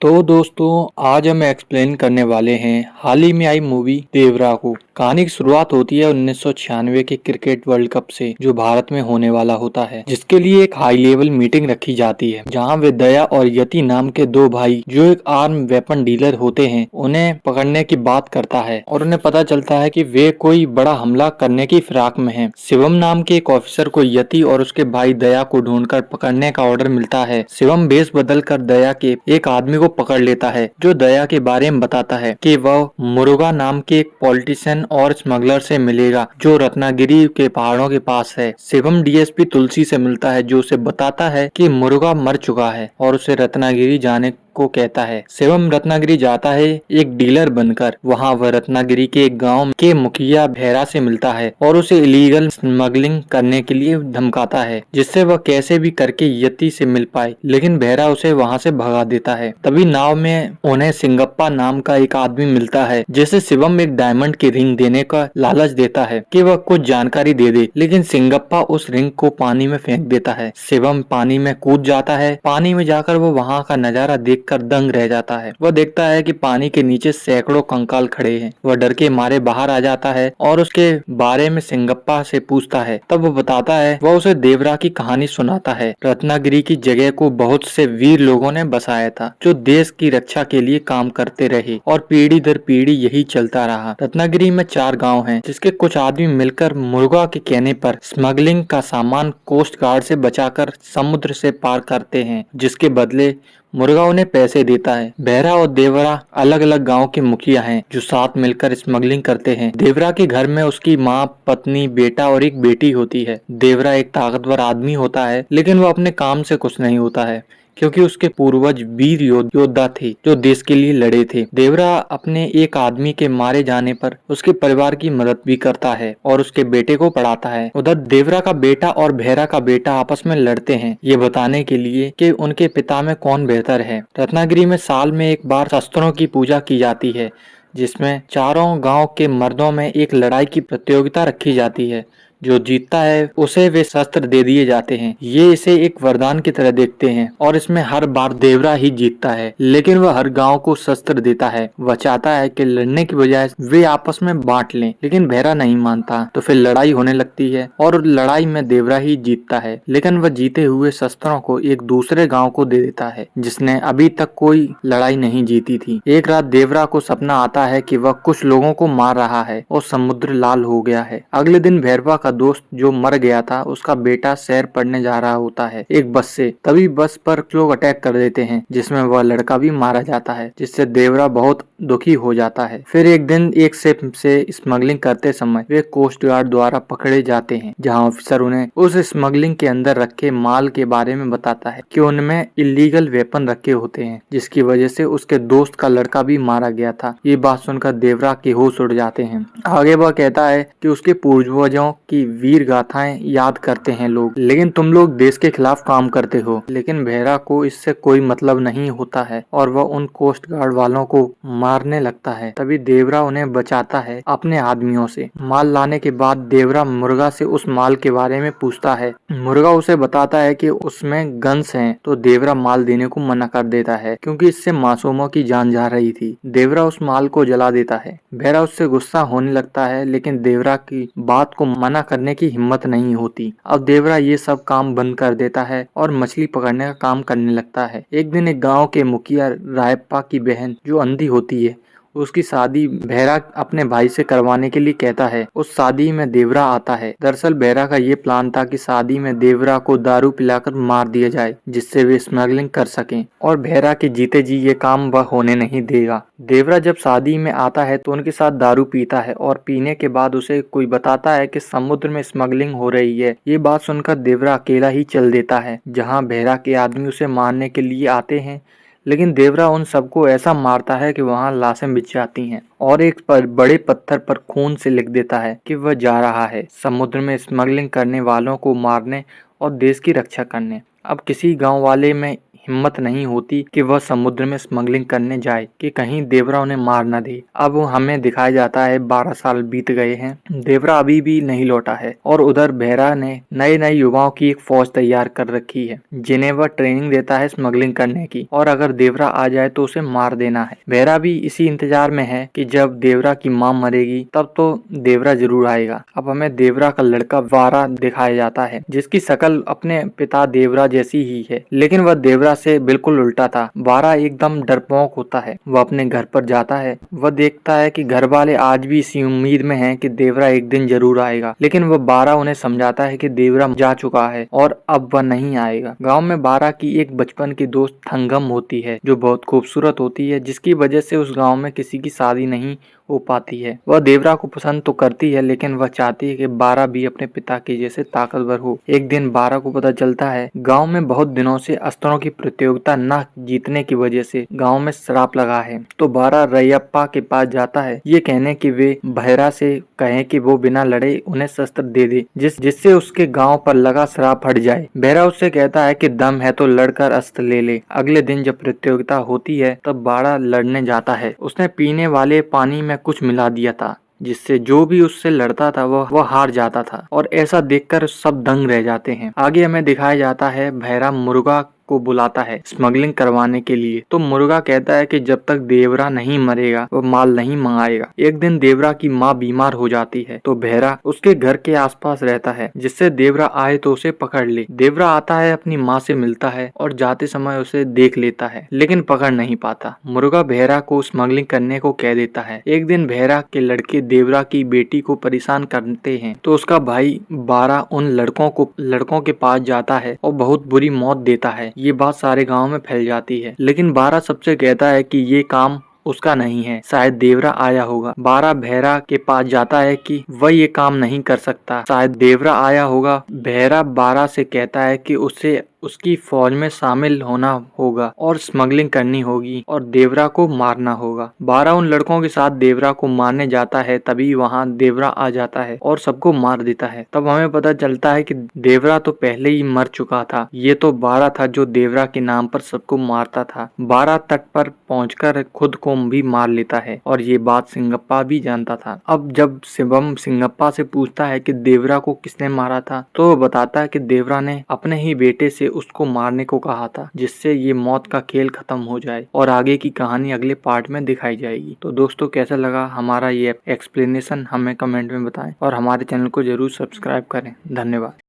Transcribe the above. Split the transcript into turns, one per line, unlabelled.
तो दोस्तों आज हम एक्सप्लेन करने वाले हैं हाल ही में आई मूवी देवरा को। कहानी की शुरुआत होती है 1996 के क्रिकेट वर्ल्ड कप से, जो भारत में होने वाला होता है, जिसके लिए एक हाई लेवल मीटिंग रखी जाती है, जहां वे दया और यति नाम के दो भाई जो एक आर्म वेपन डीलर होते हैं उन्हें पकड़ने की बात करता है और उन्हें पता चलता है कि वे कोई बड़ा हमला करने की फिराक में हैं। शिवम नाम के एक ऑफिसर को यति और उसके भाई दया को ढूंढकर पकड़ने का ऑर्डर मिलता है। शिवम भेष बदल कर दया के एक आदमी को पकड़ लेता है, जो दया के बारे में बताता है कि वह मुरुगा नाम के एक पॉलिटिशियन और स्मगलर से मिलेगा जो रत्नागिरी के पहाड़ों के पास है। शिवम डीएसपी तुलसी से मिलता है, जो उसे बताता है कि मुरुगा मर चुका है और उसे रत्नागिरी जाने को कहता है। शिवम रत्नागिरी जाता है एक डीलर बनकर। वहाँ वह रत्नागिरी के एक गांव के मुखिया भेरा से मिलता है और उसे इलीगल स्मगलिंग करने के लिए धमकाता है, जिससे वह कैसे भी करके यति से मिल पाए, लेकिन भेरा उसे वहाँ से भगा देता है। तभी नाव में उन्हें सिंगप्पा नाम का एक आदमी मिलता है, जिसे शिवम एक डायमंड की रिंग देने का लालच देता है कि वह कुछ जानकारी दे दे, लेकिन सिंगप्पा उस रिंग को पानी में फेंक देता है। शिवम पानी में कूद जाता है। पानी में जाकर वो वहाँ का नजारा देखकर दंग रह जाता है। वह देखता है कि पानी के नीचे सैकड़ों कंकाल खड़े हैं। वह डर के मारे बाहर आ जाता है और उसके बारे में सिंगप्पा से पूछता है। तब वो बताता है, वह उसे देवरा की कहानी सुनाता है। रत्नागिरी की जगह को बहुत से वीर लोगों ने बसाया था, जो देश की रक्षा के लिए काम करते रहे और पीढ़ी दर पीढ़ी यही चलता रहा। रत्नागिरी में 4 गांव हैं, जिसके कुछ आदमी मिलकर मुर्गा के कहने पर स्मगलिंग का सामान कोस्ट गार्ड से बचाकर समुद्र से पार करते हैं, जिसके बदले मुर्गा उन्हें पैसे देता है। बहरा और देवरा अलग अलग गांव के मुखिया हैं, जो साथ मिलकर स्मगलिंग करते हैं। देवरा के घर में उसकी माँ, पत्नी, बेटा और एक बेटी होती है। देवरा एक ताकतवर आदमी होता है, लेकिन वो अपने काम से खुश नहीं होता है, क्योंकि उसके पूर्वज वीर योद्धा थे जो देश के लिए लड़े थे। देवरा अपने एक आदमी के मारे जाने पर उसके परिवार की मदद भी करता है और उसके बेटे को पढ़ाता है। उधर देवरा का बेटा और भेरा का बेटा आपस में लड़ते हैं, ये बताने के लिए कि उनके पिता में कौन बेहतर है। रत्नागिरी में साल में एक बार शस्त्रों की पूजा की जाती है, जिसमें चारों गांव के मर्दों में एक लड़ाई की प्रतियोगिता रखी जाती है। जो जीतता है उसे वे शस्त्र दे दिए जाते हैं। ये इसे एक वरदान की तरह देखते हैं और इसमें हर बार देवरा ही जीतता है, लेकिन वह हर गांव को शस्त्र देता है। वह चाहता है कि लड़ने की बजाय वे आपस में बांट लें, लेकिन भेरा नहीं मानता। तो फिर लड़ाई होने लगती है और लड़ाई में देवरा ही जीतता है, लेकिन वह जीते हुए शस्त्रों को एक दूसरे गाँव को दे देता है, जिसने अभी तक कोई लड़ाई नहीं जीती थी। एक रात देवरा को सपना आता है कि वह कुछ लोगों को मार रहा है और समुद्र लाल हो गया है। अगले दिन भैरवा का दोस्त जो मर गया था, उसका बेटा सैर पढ़ने जा रहा होता है एक बस से। तभी बस पर लोग अटैक कर देते हैं, जिसमें वह लड़का भी मारा जाता है, जिससे देवरा बहुत दुखी हो जाता है। फिर एक दिन एक शिप से स्मगलिंग करते समय वे कोस्ट गार्ड द्वारा पकड़े जाते हैं, जहां ऑफिसर उन्हें उस स्मगलिंग के अंदर रखे माल के बारे में बताता है कि उनमें इलीगल वेपन रखे होते हैं, जिसकी वजह से उसके दोस्त का लड़का भी मारा गया था। ये बात सुनकर देवरा के होश उड़ जाते हैं। आगे वह कहता है कि उसके पूर्वजों की वीर गाथाएं याद करते हैं लोग, लेकिन तुम लोग देश के खिलाफ काम करते हो। लेकिन भेरा को इससे कोई मतलब नहीं होता है और वह उन कोस्ट गार्ड वालों को मारने लगता है। तभी देवरा उन्हें बचाता है अपने आदमियों से। माल लाने के बाद देवरा मुर्गा से उस माल के बारे में पूछता है। मुर्गा उसे बताता है कि उसमें गन्स हैं, तो देवरा माल देने को मना कर देता है, क्योंकि इससे मासूमों की जान जा रही थी। देवरा उस माल को जला देता है। भेरा उससे गुस्सा होने लगता है, लेकिन देवरा की बात को मना करने की हिम्मत नहीं होती। अब देवरा ये सब काम बंद कर देता है और मछली पकड़ने का काम करने लगता है। एक दिन एक गांव के मुखिया रायप्पा की बहन, जो अंधी होती है, उसकी शादी भेरा अपने भाई से करवाने के लिए कहता है। उस शादी में देवरा आता है। दरअसल भेरा का ये प्लान था कि शादी में देवरा को दारू पिलाकर मार दिया जाए, जिससे वे स्मगलिंग कर सकें, और भेरा के जीते जी ये काम वह होने नहीं देगा। देवरा जब शादी में आता है तो उनके साथ दारू पीता है और पीने के बाद उसे कोई बताता है कि समुद्र में स्मगलिंग हो रही है। ये बात सुनकर देवरा अकेला ही चल देता है, जहाँ भेरा के आदमी उसे मारने के लिए आते हैं, लेकिन देवरा उन सबको ऐसा मारता है कि वहां लाशें बिछ जाती हैं और एक बड़े पत्थर पर खून से लिख देता है कि वह जा रहा है समुद्र में स्मगलिंग करने वालों को मारने और देश की रक्षा करने। अब किसी गांव वाले में हिम्मत नहीं होती कि वह समुद्र में स्मगलिंग करने जाए कि कहीं देवरा उन्हें मार न दे। अब हमें दिखाया जाता है 12 साल बीत गए हैं, देवरा अभी भी नहीं लौटा है और उधर भेरा ने नए नए युवाओं की एक फौज तैयार कर रखी है जिन्हें वह ट्रेनिंग देता है स्मगलिंग करने की, और अगर देवरा आ जाए तो उसे मार देना है। भेरा भी इसी इंतजार में है कि जब देवरा की मां मरेगी तब तो देवरा जरूर आएगा। अब हमें देवरा का लड़का वारा दिखाया जाता है जिसकी शक्ल अपने पिता देवरा जैसी ही है, लेकिन वह देवरा से बिल्कुल उल्टा था। वारा एकदम डरपोक होता है। वह अपने घर पर जाता है। वह देखता है कि घर वाले आज भी इसी उम्मीद में हैं कि देवरा एक दिन जरूर आएगा, लेकिन वह बारा उन्हें समझाता है कि देवरा जा चुका है और अब वह नहीं आएगा। गांव में बारा की एक बचपन की दोस्त थंगम होती है जो बहुत खूबसूरत होती है, जिसकी वजह से उस गांव में किसी की शादी नहीं हो पाती है। वह देवरा को पसंद तो करती है, लेकिन वह चाहती है कि बारा भी अपने पिता के जैसे ताकतवर हो। एक दिन बारा को पता चलता है गांव में बहुत दिनों से अस्त्रों की प्रतियोगिता न जीतने की वजह से गांव में श्राप लगा है। तो बारा रैयप्पा के पास जाता है ये कहने कि वे भैरा से कहें कि वो बिना लड़े उन्हें शस्त्र दे दे जिससे उसके गांव पर लगा श्राप हट जाए। भैरा उससे कहता है कि दम है तो लड़कर अस्त्र ले ले। अगले दिन जब प्रतियोगिता होती है तब बारा लड़ने जाता है। उसने पीने वाले पानी में कुछ मिला दिया था जिससे जो भी उससे लड़ता था वह हार जाता था, और ऐसा देखकर सब दंग रह जाते हैं। आगे हमें दिखाया जाता है भैरा मुर्गा को बुलाता है स्मगलिंग करवाने के लिए। तो मुर्गा कहता है कि जब तक देवरा नहीं मरेगा वो माल नहीं मंगाएगा। एक दिन देवरा की माँ बीमार हो जाती है तो भैरा उसके घर के आसपास रहता है जिससे देवरा आए तो उसे पकड़ ले। देवरा आता है, अपनी माँ से मिलता है और जाते समय उसे देख लेता है, लेकिन पकड़ नहीं पाता। मुर्गा भैरा को स्मगलिंग करने को कह देता है। एक दिन भैरा के लड़के देवरा की बेटी को परेशान करते हैं तो उसका भाई बारा उन लड़कों के पास जाता है और बहुत बुरी मौत देता है। ये बात सारे गांव में फैल जाती है, लेकिन बारा सबसे कहता है कि ये काम उसका नहीं है, शायद देवरा आया होगा। बारा भैरा के पास जाता है कि वह ये काम नहीं कर सकता, शायद देवरा आया होगा। भैरा बारा से कहता है कि उसे उसकी फौज में शामिल होना होगा और स्मगलिंग करनी होगी और देवरा को मारना होगा। बारा उन लड़कों के साथ देवरा को मारने जाता है, तभी वहां देवरा आ जाता है और सबको मार देता है। तब हमें पता चलता है कि देवरा तो पहले ही मर चुका था, ये तो बारा था जो देवरा के नाम पर सबको मारता था। बारा तट पर पहुंचकर खुद को भी मार लेता है और ये बात सिंगप्पा भी जानता था। अब जब शिवम सिंगप्पा से पूछता है कि देवरा को किसने मारा था तो वो बताता है कि देवरा ने अपने ही बेटे से उसको मारने को कहा था, जिससे ये मौत का खेल खत्म हो जाए, और आगे की कहानी अगले पार्ट में दिखाई जाएगी। तो दोस्तों कैसा लगा हमारा ये एक्सप्लेनेशन हमें कमेंट में बताएं और हमारे चैनल को जरूर सब्सक्राइब करें। धन्यवाद।